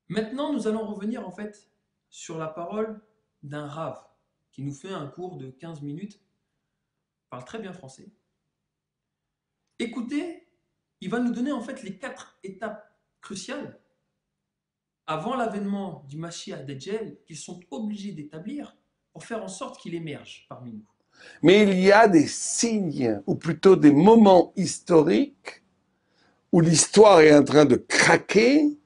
Maintenant, nous allons revenir en fait sur la parole d'un rave qui nous fait un cours de 15 minutes, parle très bien français. Écoutez, il va nous donner en fait les 4 étapes cruciales avant l'avènement du Mashiach Dajjal qu'ils sont obligés d'établir pour faire en sorte qu'il émerge parmi nous. Mais il y a des signes, ou plutôt des moments historiques, où l'histoire est en train de craquer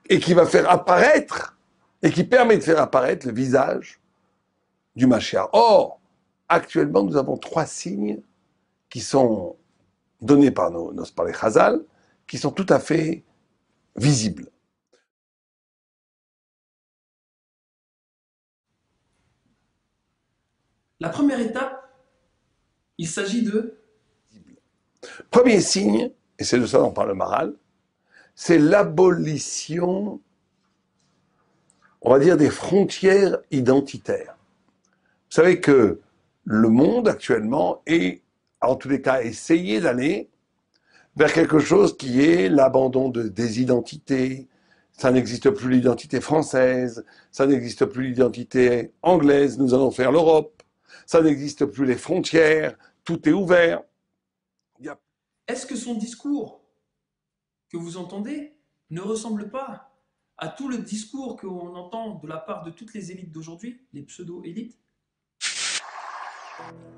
et qui va faire apparaître, et qui permet de faire apparaître le visage du Mashiach. Or, actuellement, nous avons 3 signes qui sont donnés par les Chazal, qui sont tout à fait visibles. La première étape, il s'agit de... Premier signe, et c'est de ça dont parle le Maral, c'est l'abolition, on va dire, des frontières identitaires. Vous savez que le monde actuellement est, en tous les cas, essayé d'aller vers quelque chose qui est l'abandon des identités. Ça n'existe plus l'identité française, ça n'existe plus l'identité anglaise, nous allons faire l'Europe, ça n'existe plus les frontières, tout est ouvert. Est-ce que son discours que vous entendez ne ressemble pas à tout le discours qu'on entend de la part de toutes les élites d'aujourd'hui, les pseudo-élites?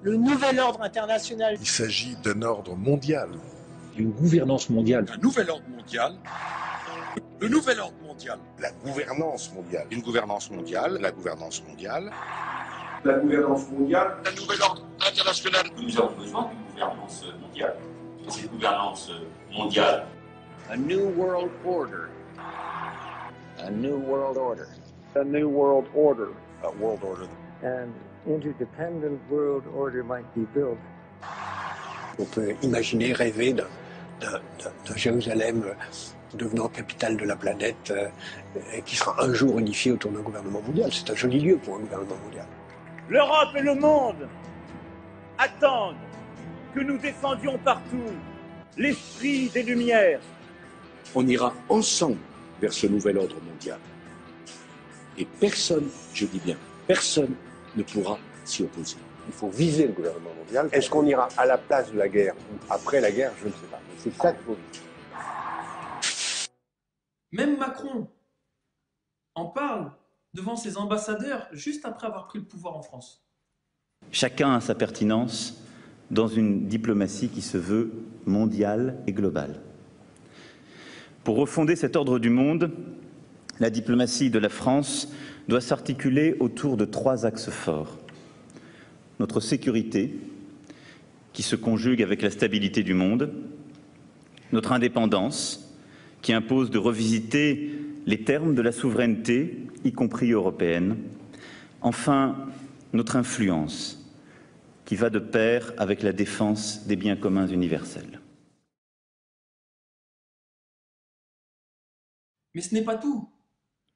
Le nouvel ordre international. Il s'agit d'un ordre mondial. Une gouvernance mondiale. Un nouvel ordre mondial. Le nouvel ordre mondial. La gouvernance mondiale. Une gouvernance mondiale. La gouvernance mondiale. La gouvernance mondiale. Un nouvel ordre international. Nous avons besoin d'une gouvernance mondiale. Cette gouvernance mondiale. A new world order. A new world order. A new world order. A world order. An interdependent world order might be built. On peut imaginer, rêver d'un Jérusalem devenant capitale de la planète qui sera un jour unifié autour d'un gouvernement mondial. C'est un joli lieu pour un gouvernement mondial. L'Europe et le monde attendent que nous défendions partout l'esprit des Lumières. On ira ensemble vers ce nouvel ordre mondial. Et personne, je dis bien, personne ne pourra s'y opposer. Il faut viser le gouvernement mondial. Est-ce qu'on ira à la place de la guerre ou après la guerre? Je ne sais pas. Mais c'est ça qu'il faut viser. Même Macron en parle devant ses ambassadeurs juste après avoir pris le pouvoir en France. Chacun a sa pertinence dans une diplomatie qui se veut mondiale et globale. Pour refonder cet ordre du monde, la diplomatie de la France doit s'articuler autour de 3 axes forts. Notre sécurité, qui se conjugue avec la stabilité du monde, notre indépendance, qui impose de revisiter les termes de la souveraineté, y compris européenne, enfin notre influence, qui va de pair avec la défense des biens communs universels. Mais ce n'est pas tout.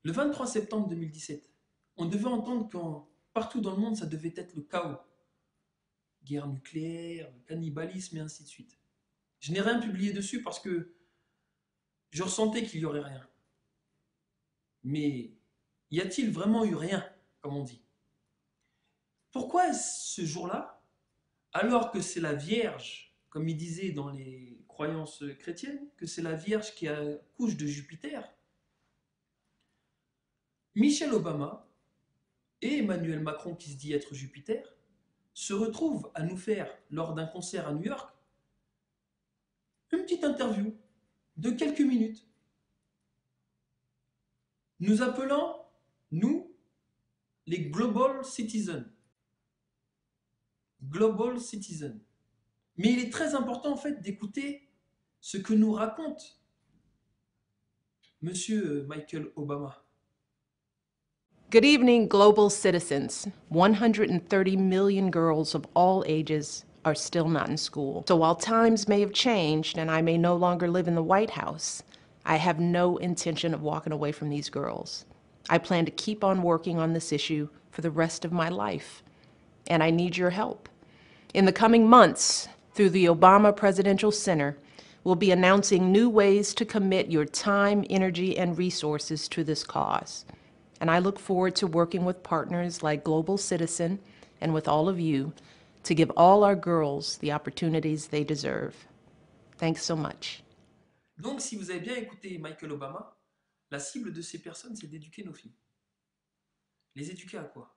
Le 23 septembre 2017, on devait entendre que partout dans le monde, ça devait être le chaos. Guerre nucléaire, cannibalisme et ainsi de suite. Je n'ai rien publié dessus parce que je ressentais qu'il n'y aurait rien. Mais y a-t-il vraiment eu rien, comme on dit? Pourquoi ce jour-là, alors que c'est la Vierge, comme il disait dans les croyances chrétiennes, que c'est la Vierge qui accouche de Jupiter, Michelle Obama et Emmanuel Macron, qui se dit être Jupiter, se retrouvent à nous faire, lors d'un concert à New York, une petite interview de quelques minutes, nous appelant, nous, les Global Citizens. Global Citizens. Mais il est très important en fait d'écouter ce que nous raconte Monsieur Michael Obama. Good evening, global citizens. 130 million girls of all ages are still not in school. So while times may have changed and I may no longer live in the White House, I have no intention of walking away from these girls. I plan to keep on working on this issue for the rest of my life, and I need your help. In the coming months, through the Obama Presidential Center, we'll be announcing new ways to commit your time, energy, and resources to this cause. And I look forward to working with partners like Global Citizen and with all of you to give all our girls the opportunities they deserve. Thanks so much. Donc, si vous avez bien écouté Michael Obama, la cible de ces personnes, c'est d'éduquer nos filles. Les éduquer à quoi?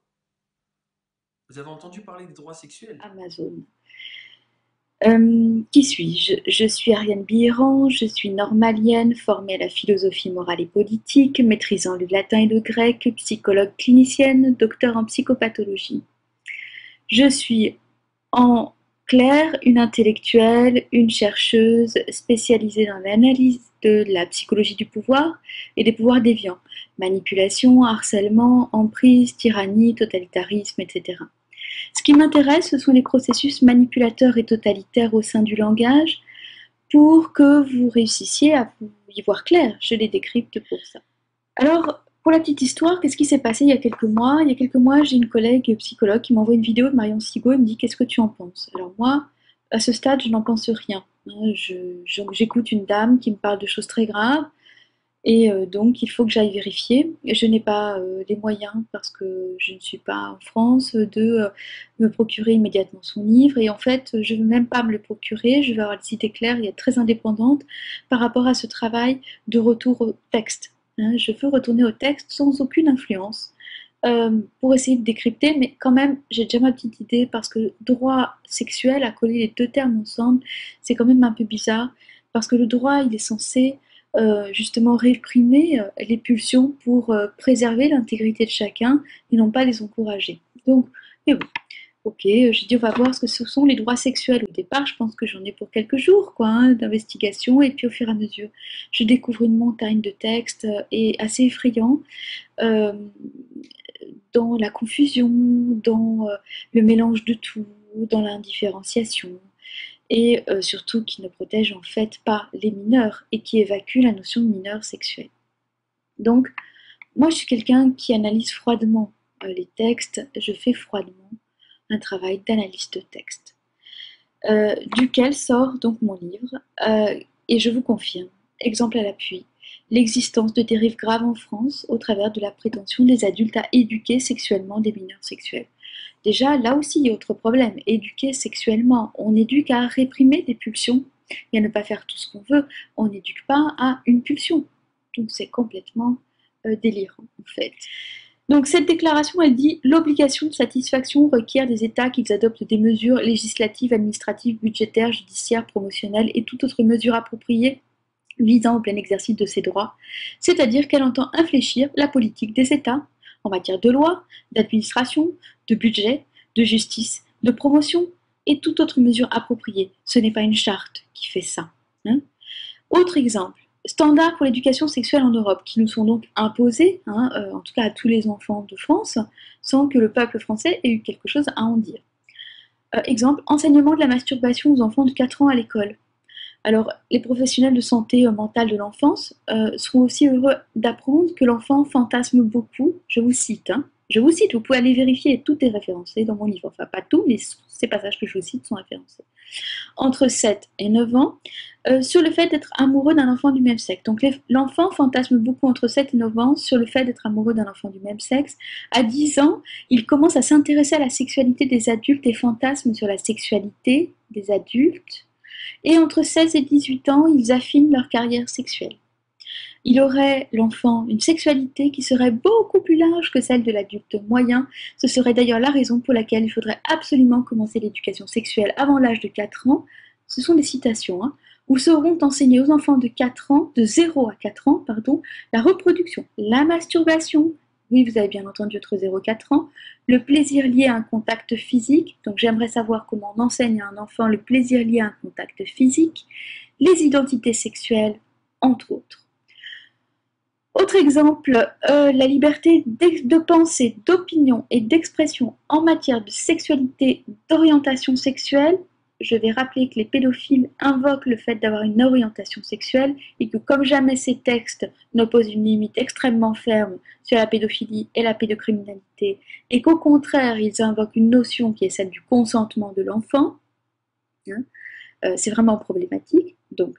Vous avez entendu parler des droits sexuels? Amazon. Qui suis-je? Je suis Ariane Biran, je suis normalienne, formée à la philosophie morale et politique, maîtrisant le latin et le grec, psychologue clinicienne, docteur en psychopathologie. Je suis en clair une intellectuelle, une chercheuse spécialisée dans l'analyse de la psychologie du pouvoir et des pouvoirs déviants, manipulation, harcèlement, emprise, tyrannie, totalitarisme, etc. Ce qui m'intéresse, ce sont les processus manipulateurs et totalitaires au sein du langage pour que vous réussissiez à y voir clair. Je les décrypte pour ça. Alors, pour la petite histoire, qu'est-ce qui s'est passé il y a quelques mois? Il y a quelques mois, j'ai une collègue psychologue qui m'envoie une vidéo de Marion Sigaud et me dit « Qu'est-ce que tu en penses ?» Alors moi, à ce stade, je n'en pense rien. J'écoute une dame qui me parle de choses très graves et donc il faut que j'aille vérifier. Je n'ai pas les moyens, parce que je ne suis pas en France, de me procurer immédiatement son livre. Et en fait, je ne veux même pas me le procurer. Je vais avoir les idées claires et être très indépendante par rapport à ce travail de retour au texte. Je veux retourner au texte sans aucune influence pour essayer de décrypter, mais quand même, j'ai déjà ma petite idée, parce que droit sexuel, à coller les deux termes ensemble, c'est quand même un peu bizarre, parce que le droit, il est censé justement réprimer les pulsions pour préserver l'intégrité de chacun et non pas les encourager. Donc, mais bon, ok, j'ai dit on va voir ce que ce sont les droits sexuels. Au départ, je pense que j'en ai pour quelques jours d'investigation, et puis au fur et à mesure, je découvre une montagne de textes et assez effrayants dans la confusion, dans le mélange de tout, dans l'indifférenciation, et surtout qui ne protège en fait pas les mineurs et qui évacue la notion de mineur sexuel. Donc, moi je suis quelqu'un qui analyse froidement les textes, je fais froidement un travail d'analyse de texte, duquel sort donc mon livre, et je vous confirme, exemple à l'appui, l'existence de dérives graves en France au travers de la prétention des adultes à éduquer sexuellement des mineurs sexuels. Déjà, là aussi, il y a autre problème. Éduquer sexuellement, on éduque à réprimer des pulsions et à ne pas faire tout ce qu'on veut. On n'éduque pas à une pulsion. Donc c'est complètement délirant, en fait. Donc cette déclaration, elle dit « L'obligation de satisfaction requiert des États qu'ils adoptent des mesures législatives, administratives, budgétaires, judiciaires, promotionnelles et toute autre mesure appropriée visant au plein exercice de ses droits, c'est-à-dire qu'elle entend infléchir la politique des États en matière de loi, d'administration, de budget, de justice, de promotion et toute autre mesure appropriée. Ce n'est pas une charte qui fait ça. Autre exemple, standards pour l'éducation sexuelle en Europe, qui nous sont donc imposés, en tout cas à tous les enfants de France, sans que le peuple français ait eu quelque chose à en dire. Exemple, enseignement de la masturbation aux enfants de 4 ans à l'école. Alors, les professionnels de santé mentale de l'enfance seront aussi heureux d'apprendre que l'enfant fantasme beaucoup, je vous cite, vous pouvez aller vérifier, tout est référencé dans mon livre, enfin pas tout, mais ces passages que je vous cite sont référencés. Entre 7 et 9 ans, sur le fait d'être amoureux d'un enfant du même sexe. Donc l'enfant fantasme beaucoup entre 7 et 9 ans sur le fait d'être amoureux d'un enfant du même sexe. À 10 ans, il commence à s'intéresser à la sexualité des adultes et fantasme sur la sexualité des adultes. Et entre 16 et 18 ans, ils affinent leur carrière sexuelle. Il aurait, l'enfant, une sexualité qui serait beaucoup plus large que celle de l'adulte moyen. Ce serait d'ailleurs la raison pour laquelle il faudrait absolument commencer l'éducation sexuelle avant l'âge de 4 ans. Ce sont des citations, où seront enseignés aux enfants de 4 ans, de 0 à 4 ans, la reproduction, la masturbation, oui, vous avez bien entendu, entre 0 et 4 ans, le plaisir lié à un contact physique, donc j'aimerais savoir comment on enseigne à un enfant le plaisir lié à un contact physique, les identités sexuelles, entre autres. Autre exemple, la liberté de pensée, d'opinion et d'expression en matière de sexualité, d'orientation sexuelle. Je vais rappeler que les pédophiles invoquent le fait d'avoir une orientation sexuelle et que comme jamais ces textes n'opposent une limite extrêmement ferme sur la pédophilie et la pédocriminalité et qu'au contraire ils invoquent une notion qui est celle du consentement de l'enfant, c'est vraiment problématique. Donc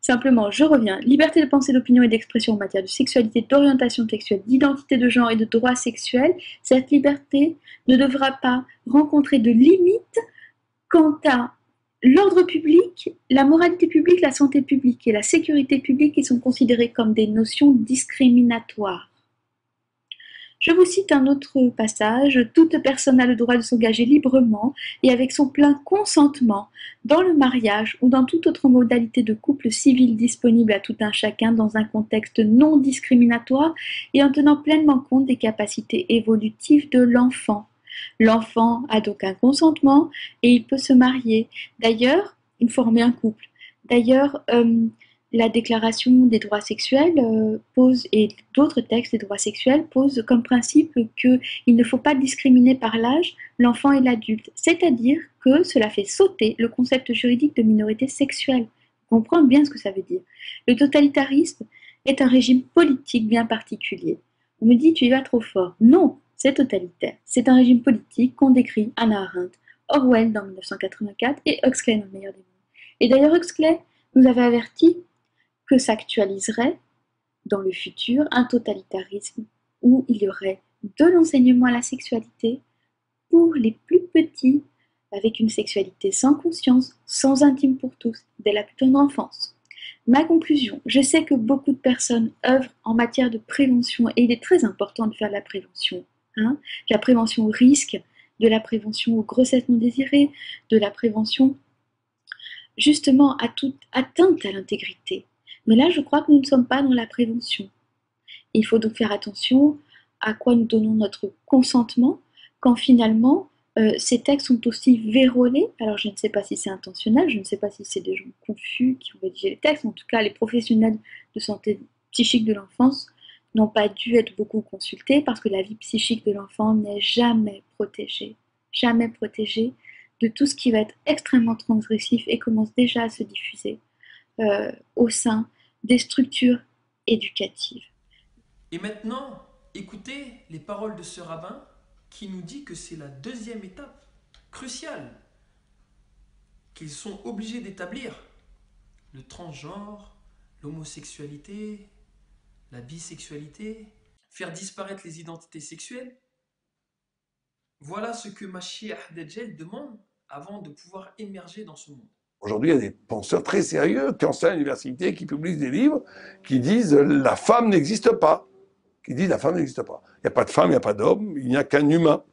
Simplement, je reviens. Liberté de pensée, d'opinion et d'expression en matière de sexualité, d'orientation sexuelle, d'identité de genre et de droits sexuels. Cette liberté ne devra pas rencontrer de limites quant à l'ordre public, la moralité publique, la santé publique et la sécurité publique qui sont considérées comme des notions discriminatoires. Je vous cite un autre passage. Toute personne a le droit de s'engager librement et avec son plein consentement dans le mariage ou dans toute autre modalité de couple civil disponible à tout un chacun dans un contexte non discriminatoire et en tenant pleinement compte des capacités évolutives de l'enfant. L'enfant a donc un consentement et il peut se marier. D'ailleurs, il former un couple. D'ailleurs, la Déclaration des droits sexuels pose, et d'autres textes des droits sexuels posent comme principe qu'il ne faut pas discriminer par l'âge l'enfant et l'adulte. C'est-à-dire que cela fait sauter le concept juridique de minorité sexuelle. Comprendre bien ce que ça veut dire. Le totalitarisme est un régime politique bien particulier. On me dit tu y vas trop fort. Non, c'est totalitaire. C'est un régime politique qu'ont décrit Hannah Arendt, Orwell dans 1984 et Huxley dans Le meilleur des mondes. Et d'ailleurs Huxley nous avait averti que s'actualiserait dans le futur un totalitarisme où il y aurait de l'enseignement à la sexualité pour les plus petits, avec une sexualité sans conscience, sans intime pour tous, dès la plus tendre enfance. Ma conclusion, je sais que beaucoup de personnes œuvrent en matière de prévention et il est très important de faire de la prévention. La prévention au risque, de la prévention aux grossesses non désirées, de la prévention justement à toute atteinte à l'intégrité. Mais là, je crois que nous ne sommes pas dans la prévention. Il faut donc faire attention à quoi nous donnons notre consentement quand finalement ces textes sont aussi vérolés. Alors je ne sais pas si c'est intentionnel, je ne sais pas si c'est des gens confus qui ont rédigé les textes. En tout cas, les professionnels de santé psychique de l'enfance n'ont pas dû être beaucoup consultés parce que la vie psychique de l'enfant n'est jamais protégée de tout ce qui va être extrêmement transgressif et commence déjà à se diffuser au sein des structures éducatives. Et maintenant, écoutez les paroles de ce rabbin qui nous dit que c'est la deuxième étape cruciale qu'ils sont obligés d'établir. Le transgenre, l'homosexualité, la bisexualité, faire disparaître les identités sexuelles. Voilà ce que Mashiach Dajjal demande avant de pouvoir émerger dans ce monde. Aujourd'hui, il y a des penseurs très sérieux qui enseignent à l'université, qui publient des livres, qui disent « la femme n'existe pas ». Qui disent « la femme n'existe pas ». Il n'y a pas de femme, il n'y a pas d'homme, il n'y a qu'un humain.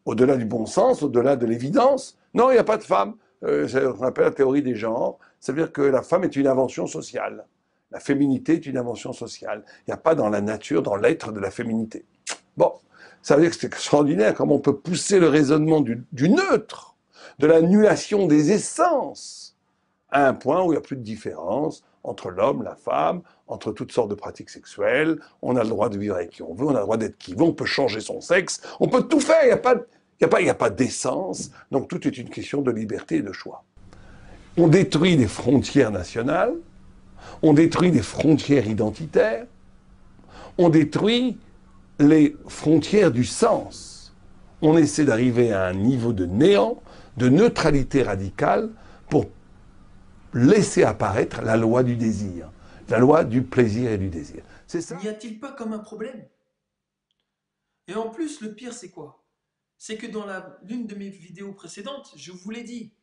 Au-delà du bon sens, au-delà de l'évidence, non, il n'y a pas de femme. C'est ce qu'on appelle la théorie des genres. Ça veut dire que la femme est une invention sociale. La féminité est une invention sociale. Il n'y a pas dans la nature, dans l'être de la féminité. Bon, ça veut dire que c'est extraordinaire comment on peut pousser le raisonnement du neutre, de l'annulation des essences, à un point où il n'y a plus de différence entre l'homme, la femme, entre toutes sortes de pratiques sexuelles. On a le droit de vivre avec qui on veut, on a le droit d'être qui veut, on peut changer son sexe, on peut tout faire, il n'y a pas d'essence. Donc tout est une question de liberté et de choix. On détruit les frontières nationales, on détruit les frontières identitaires, on détruit les frontières du sens. On essaie d'arriver à un niveau de néant, de neutralité radicale pour laisser apparaître la loi du désir, la loi du plaisir et du désir. C'est ça. N'y a-t-il pas comme un problème? Et en plus, le pire, c'est quoi? C'est que dans l'une de mes vidéos précédentes, je vous l'ai dit.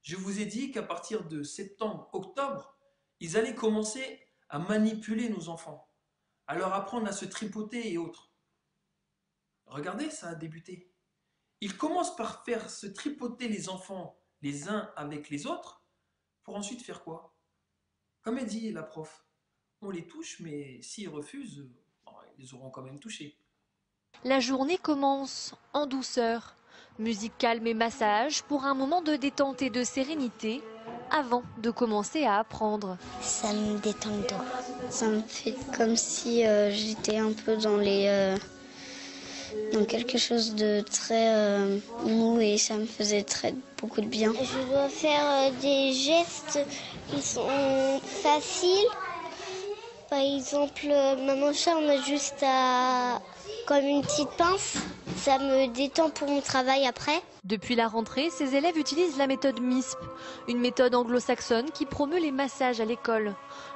Je vous ai dit qu'à partir de septembre, octobre, ils allaient commencer à manipuler nos enfants, à leur apprendre à se tripoter et autres. Regardez, ça a débuté. Ils commencent par faire se tripoter les enfants les uns avec les autres, pour ensuite faire quoi? Comme a dit la prof, on les touche, mais s'ils refusent, ils les auront quand même touchés. La journée commence en douceur. Musique calme et massage pour un moment de détente et de sérénité avant de commencer à apprendre. Ça me détend le dos. Ça me fait comme si j'étais un peu dans quelque chose de très mou et ça me faisait beaucoup de bien. Je dois faire des gestes qui sont faciles. Par exemple, maintenant on a juste à comme une petite pince. Ça me détend pour mon travail après. Depuis la rentrée, ces élèves utilisent la méthode MISP, une méthode anglo-saxonne qui promeut les massages à l'école.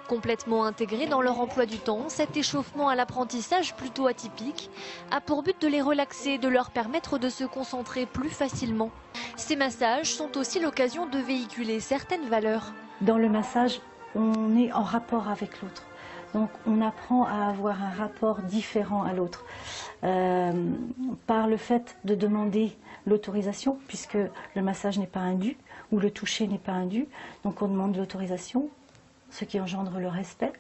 Complètement intégré dans leur emploi du temps, cet échauffement à l'apprentissage plutôt atypique a pour but de les relaxer et de leur permettre de se concentrer plus facilement. Ces massages sont aussi l'occasion de véhiculer certaines valeurs. Dans le massage, on est en rapport avec l'autre. Donc on apprend à avoir un rapport différent à l'autre par le fait de demander l'autorisation, puisque le massage n'est pas indu ou le toucher n'est pas indu. Donc on demande l'autorisation, ce qui engendre le respect.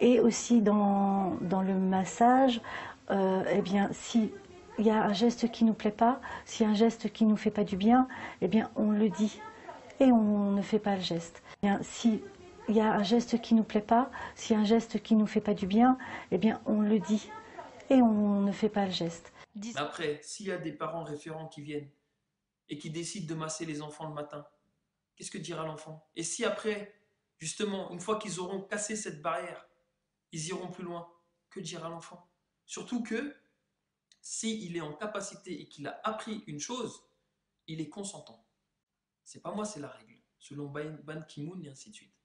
Et aussi dans le massage, eh bien, si il y a un geste qui ne nous plaît pas, si un geste qui ne nous fait pas du bien, eh bien on le dit et on ne fait pas le geste. Eh bien, si il y a un geste qui ne nous plaît pas, si un geste qui ne nous fait pas du bien, eh bien on le dit et on ne fait pas le geste. Mais après, s'il y a des parents référents qui viennent et qui décident de masser les enfants le matin, qu'est-ce que dira l'enfant? Et si après, justement, une fois qu'ils auront cassé cette barrière, ils iront plus loin, que dira l'enfant? Surtout que, s'il est en capacité et qu'il a appris une chose, il est consentant. C'est pas moi, c'est la règle, selon Ban Ki-moon et ainsi de suite.